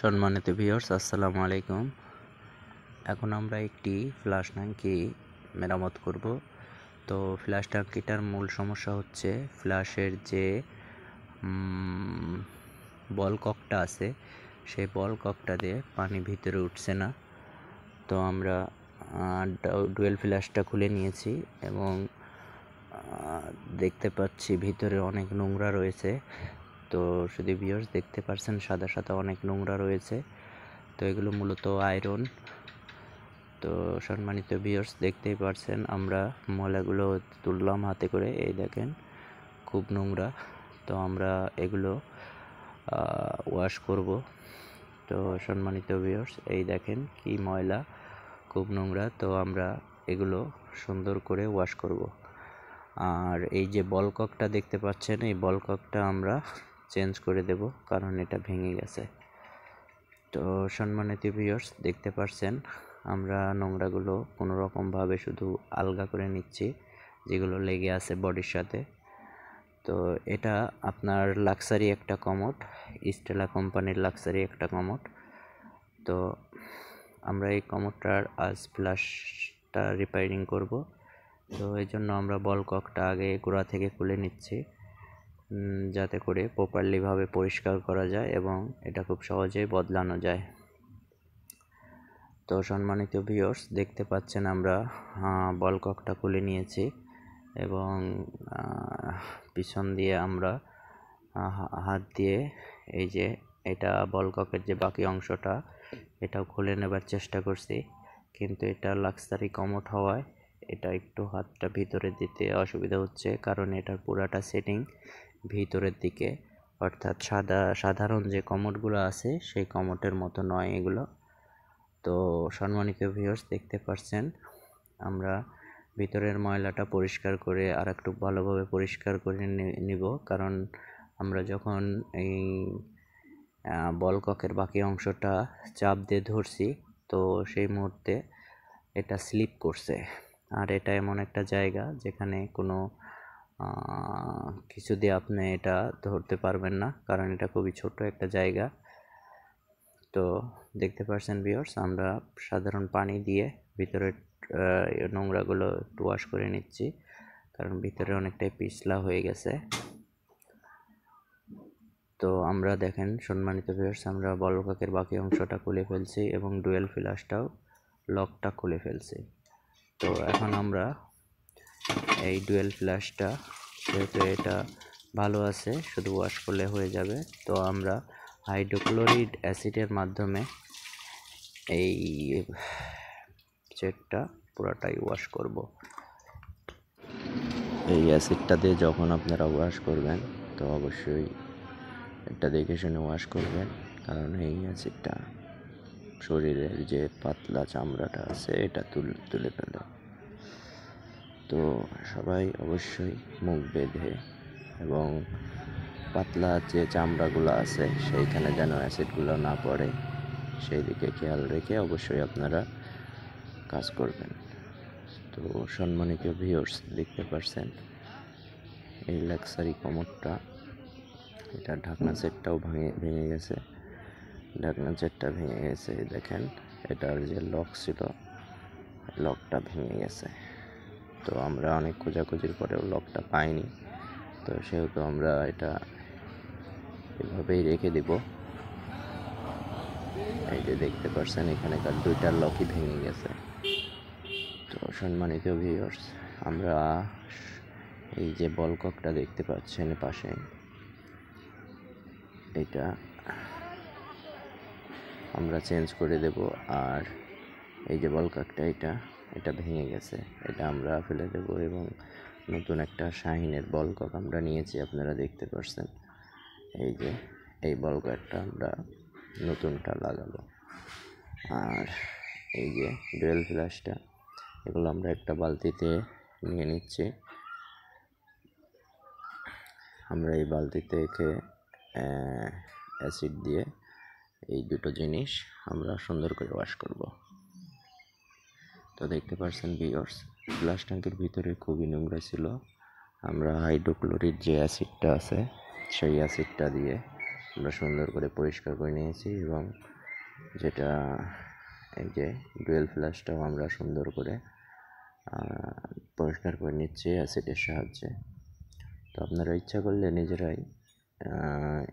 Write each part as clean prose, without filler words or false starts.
সম্মানিত ভিউয়ার্স, আসসালামু আলাইকুম। এখন আমরা একটি ফ্লাশ ট্যাঙ্কি মেরামত করব। তো ফ্লাশ ট্যাঙ্কিটার মূল সমস্যা হচ্ছে ফ্লাশের যে বল ককটা আছে, সেই বল ককটা দিয়ে পানি ভিতরে উঠছে না। তো আমরা ডুয়েল ফ্লাশটা খুলে নিয়েছি এবং দেখতে পাচ্ছি ভিতরে অনেক নোংরা রয়েছে। তো শুধু ভিউয়ার্স দেখতে পাচ্ছেন সাদা সাদা অনেক নোংরা রয়েছে। তো এগুলো মূলত আয়রন। তো সম্মানিত ভিউয়ার্স দেখতেই পাচ্ছেন আমরা ময়লাগুলো তুললাম হাতে করে, এই দেখেন খুব নোংরা। তো আমরা এগুলো ওয়াশ করব। তো সম্মানিত ভিউয়ার্স এই দেখেন কি ময়লা, খুব নোংরা। তো আমরা এগুলো সুন্দর করে ওয়াশ করব। আর এই যে বল ককটা দেখতে পাচ্ছেন, এই বল ককটা আমরা চেঞ্জ করে দেব, কারণ এটা ভেঙে গেছে। তো সম্মানিত ভিউয়ার্স দেখতে পাচ্ছেন আমরা নোংরাগুলো কোনো রকমভাবে শুধু আলগা করে নিচ্ছি, যেগুলো লেগে আছে বডির সাথে। তো এটা আপনার লাক্সারি একটা কমোড, স্টেলা কোম্পানির লাক্সারি একটা কমোড। তো আমরা এই কমোডটার আজ ফ্লাশটা রিপেয়ারিং করব। তো এই জন্য আমরা বল ককটা আগে গোড়া থেকে খুলে নিচ্ছি, যাতে করে প্রপারলিভাবে পরিষ্কার করা যায় এবং এটা খুব সহজেই বদলানো যায়। তো সম্মানিত ভিউয়ার্স দেখতে পাচ্ছেন আমরা বল ককটা খুলে নিয়েছি এবং পিছন দিয়ে আমরা হাত দিয়ে এই যে এটা বল ককের যে বাকি অংশটা এটাও খুলে নেবার চেষ্টা করছি, কিন্তু এটা লাক্সারি কমোড হওয়ায় এটা একটু হাতটা ভিতরে দিতে অসুবিধা হচ্ছে, কারণ এটার পুরাটা সেটিং ভিতরের দিকে, অর্থাৎ সাধারণ যে কমোডগুলো আছে সেই কমোডের মতো নয় এগুলো। তো সম্মানিত ভিউয়ার্স দেখতে পাচ্ছেন আমরা ভিতরের ময়লাটা পরিষ্কার করে আর একটু ভালোভাবে পরিষ্কার করে নিব, কারণ আমরা যখন এই বল ককের বাকি অংশটা চাপ দিয়ে ধরছি, তো সেই মুহূর্তে এটা স্লিপ করছে। আর এটা এমন একটা জায়গা যেখানে কোনো কিছু দিয়ে আপনি এটা ধরতে পারবেন না, কারণ এটা খুবই ছোট একটা জায়গা। তো দেখতে পাচ্ছেন ভিউয়ার্স আমরা সাধারণ পানি দিয়ে ভিতরের নোংরাগুলো একটু ওয়াশ করে নিচ্ছি, কারণ ভিতরে অনেকটাই পিছলা হয়ে গেছে। তো আমরা দেখেন সম্মানিত ভিউয়ার্স আমরা বল ককের বাকি অংশটা খুলে ফেলছি এবং ডুয়েল ফ্লাশটাও লকটা খুলে ফেলছি। তো এখন আমরা এই ডুয়েল ফ্লাশটা, যেহেতু এটা ভালো আছে শুধু ওয়াশ করলে হয়ে যাবে, তো আমরা হাইড্রোক্লোরিক অ্যাসিডের মাধ্যমে এই সেটটা পুরোটাই ওয়াশ করব। এই অ্যাসিডটা দিয়ে যখন আপনারা ওয়াশ করবেন তো অবশ্যই এটা দেখে শুনে ওয়াশ করবেন, কারণ এই অ্যাসিডটা শরীরের যে পাতলা চামড়াটা আছে এটা তুলে ফেলে। তো সবাই অবশ্যই মুখ বেঁধে এবং পাতলা যে চামড়াগুলো আছে সেইখানে যেন অ্যাসিডগুলো না পড়ে সেই দিকে খেয়াল রেখে অবশ্যই আপনারা কাজ করবেন। তো সম্মানিত ভিউয়ার্স দেখতে পাচ্ছেন এই লাক্সারি কমোডটা, এটা ঢাকনা সেটটাও ভেঙে গেছে, ঢাকনা সেটটা ভেঙে গেছে। দেখেন এটার যে লক ছিল লকটা ভেঙে গেছে। তো আমরা অনেক খোঁজাখুঁজির পরেও লকটা পাইনি, তো সেহেতু আমরা এটা এভাবেই রেখে দিব। এই যে দেখতে পাচ্ছেন এখানেকার দুইটা লকই ভেঙে গেছে। তো সম্মানিত ভিউয়ার্স আমরা এই যে বল ককটা দেখতে পাচ্ছেন পাশে, এটা আমরা চেঞ্জ করে দেব। আর এই যে বল ককটা এটা ভেঙে গেছে, এটা আমরা ফেলে দেব এবং নতুন একটা শাহিনের বল কক আমরা নিয়েছি, আপনারা দেখতে পাচ্ছেন। এই যে এই বল ককটা আমরা নতুনটা লাগাবো। আর এই যে ডুয়েল ফ্লাশটা, এগুলো আমরা একটা বালতিতে নিয়ে নিচ্ছি। আমরা এই বালতিতে অ্যাসিড দিয়ে এই দুটো জিনিস আমরা সুন্দর করে ওয়াশ করব। তো দেখতে পাচ্ছেন ভিউয়ার্স ফ্লাশ ট্যাঙ্কের ভিতরে খুবই নোংরা ছিল। আমরা হাইড্রোক্লোরিক যে অ্যাসিডটা আছে সেই অ্যাসিডটা দিয়ে আমরা সুন্দর করে পরিষ্কার করে নিয়েছি, এবং যেটা এই যে ডুয়েল ফ্ল্যাশটাও আমরা সুন্দর করে পরিষ্কার করে নিচ্ছি অ্যাসিডের সাহায্যে। তো আপনারা ইচ্ছা করলে নিজেরাই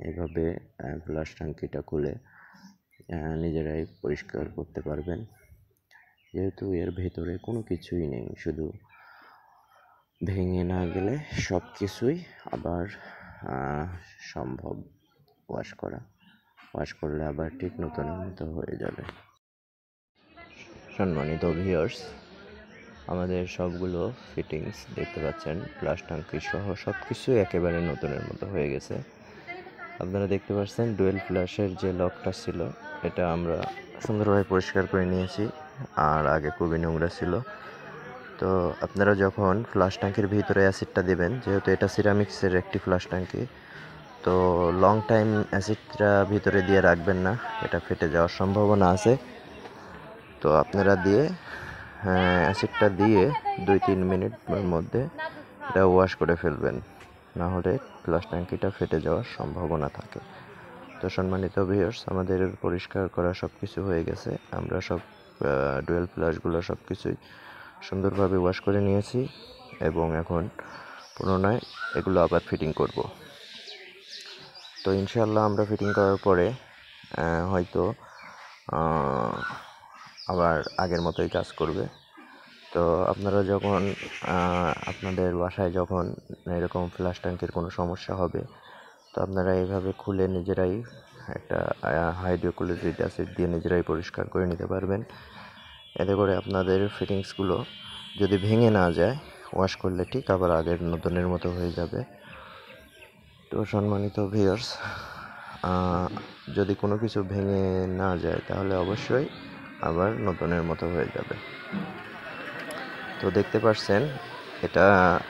এভাবে ফ্ল্যাশ ট্যাঙ্কিটা খুলে নিজেরাই পরিষ্কার করতে পারবেন, যেহেতু এর ভেতরে কোনো কিছুই নেই, শুধু ভেঙে না গেলে সব কিছুই আবার সম্ভব ওয়াশ করলে আবার ঠিক নতুনের মতো হয়ে যাবে। সম্মানিত ভিউয়ার্স, আমাদের সবগুলো ফিটিংস দেখতে পাচ্ছেন, ফ্ল্যাশ ট্যাঙ্কি সহ সব কিছুই একেবারে নতুনের মতো হয়ে গেছে। আপনারা দেখতে পাচ্ছেন ডুয়েল ফ্ল্যাশের যে লকটা ছিল এটা আমরা সুন্দরভাবে পরিষ্কার করে নিয়েছি, আর আগে খুবই নোংরা ছিল। তো আপনারা যখন ফ্ল্যাশ ট্যাঙ্কির ভিতরে অ্যাসিডটা দেবেন, যেহেতু এটা সিরামিক্সের একটি ফ্ল্যাশ ট্যাঙ্কি, তো লং টাইম অ্যাসিডটা ভিতরে দিয়ে রাখবেন না, এটা ফেটে যাওয়ার সম্ভাবনা আছে। তো আপনারা অ্যাসিডটা দিয়ে 2-3 মিনিটের মধ্যে এটা ওয়াশ করে ফেলবেন, না হলে ফ্ল্যাশ ট্যাঙ্কিটা ফেটে যাওয়ার সম্ভাবনা থাকে। তো সম্মানিত ভিউয়ার্স, আমাদের পরিষ্কার করা সব কিছু হয়ে গেছে। আমরা সব ডুয়েল ফ্ল্যাশগুলো সব কিছুই সুন্দরভাবে ওয়াশ করে নিয়েছি, এবং এখন পুনরায় এগুলো আবার ফিটিং করব। তো ইনশাআল্লাহ আমরা ফিটিং করার পরে হয়তো আবার আগের মতোই কাজ করবে। তো আপনারা যখন আপনাদের বাসায় যখন এরকম ফ্ল্যাশ ট্যাঙ্কের কোনো সমস্যা হবে, তো আপনারা এইভাবে খুলে নিজেরাই একটা হাইড্রোক্লোরিক অ্যাসিড দিয়ে নিজেরাই পরিষ্কার করে নিতে পারবেন। এতে করে আপনাদের ফিটিংসগুলো যদি ভেঙে না যায়, ওয়াশ করলে ঠিক আবার আগের নতুনের মতো হয়ে যাবে। তো সম্মানিত ভিউয়ার্স, যদি কোনো কিছু ভেঙে না যায় তাহলে অবশ্যই আবার নতুনের মতো হয়ে যাবে। তো দেখতে পাচ্ছেন এটা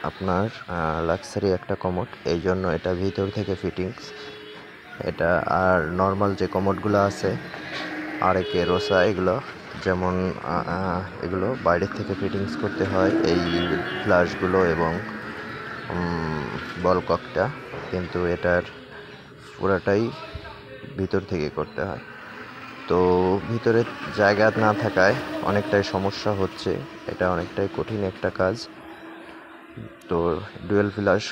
আপনার লাক্সারি একটা কমোড, এই জন্য এটা ভিতর থেকে ফিটিংস। এটা আর নর্মাল যে কমোডগুলো আছে আরেকে রোসা, এগুলো যেমন এগুলো বাইরের থেকে ফিটিংস করতে হয় এই ফ্ল্যাশগুলো এবং বল ককটা, কিন্তু এটার পুরাটাই ভিতর থেকে করতে হয়। তো ভিতরে জায়গা না থাকায় অনেকটাই সমস্যা হচ্ছে, এটা অনেকটাই কঠিন একটা কাজ। তো ডুয়েল ফ্ল্যাশ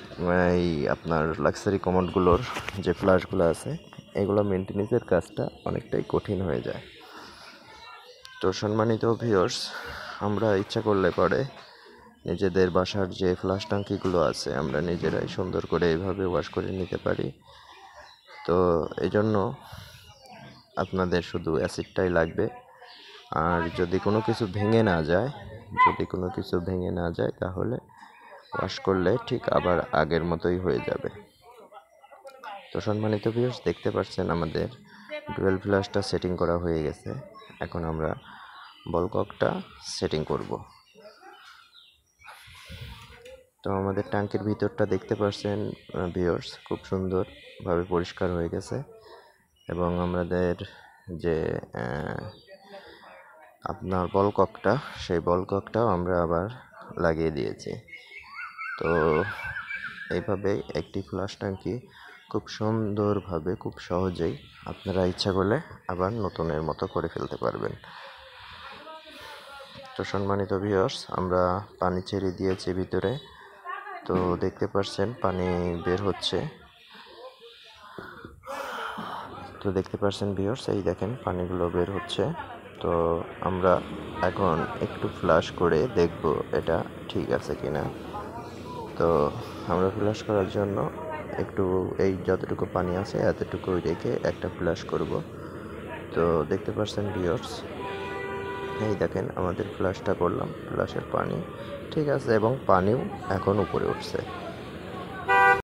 এই আপনার লাক্সারি কমোডগুলোর যে ফ্ল্যাশগুলো আছে এগুলো মেনটেনেন্সের কাজটা অনেকটাই কঠিন হয়ে যায়। তো সম্মানিত ভিউয়ার্স, আমরা ইচ্ছা করলে পরে নিজেদের বাসার যে ফ্ল্যাশ ট্যাঙ্কিগুলো আছে আমরা নিজেরাই সুন্দর করে এইভাবে ওয়াশ করে নিতে পারি। তো এই জন্য আপনাদের শুধু অ্যাসিডটাই লাগবে, আর যদি কোনো কিছু ভেঙে না যায় তাহলে ওয়াশ করলে ঠিক আবার আগের মতোই হয়ে যাবে। তো সম্মানিত ভিউয়ার্স, দেখতে পাচ্ছেন আমাদের ডুয়েল ফ্ল্যাশটা সেটিং করা হয়ে গেছে। এখন আমরা বল ককটা সেটিং করব। তো আমাদের ট্যাঙ্কের ভিতরটা দেখতে পাচ্ছেন ভিউয়ার্স, খুব সুন্দরভাবে পরিষ্কার হয়ে গেছে, এবং আমাদের যে আপনার বল ককটা, সেই বল ককটাও আমরা আবার লাগিয়ে দিয়েছি। তো এইভাবেই একটি ফ্ল্যাশ ট্যাঙ্কি খুব সুন্দরভাবে খুব সহজেই আপনারা ইচ্ছা করলে আবার নতুনের মতো করে ফেলতে পারবেন। তো সম্মানিত ভিউয়ার্স, আমরা পানি ছেড়ে দিয়েছি ভিতরে, তো দেখতে পাচ্ছেন পানি বের হচ্ছে। তো দেখতে পাচ্ছেন ভিউয়ার্স, এই দেখেন পানিগুলো বের হচ্ছে। তো আমরা এখন একটু ফ্ল্যাশ করে দেখব এটা ঠিক আছে কিনা। তো আমরা ফ্ল্যাশ করার জন্য একটু এই যতটুকু পানি আছে এতটুকু রেখে একটা ফ্ল্যাশ করব। তো দেখতে পাচ্ছেন ভিউয়ার্স, এই দেখেন আমাদের ফ্ল্যাশটা করলাম, ফ্ল্যাশের পানি ঠিক আছে এবং পানিও এখন উপরে উঠছে।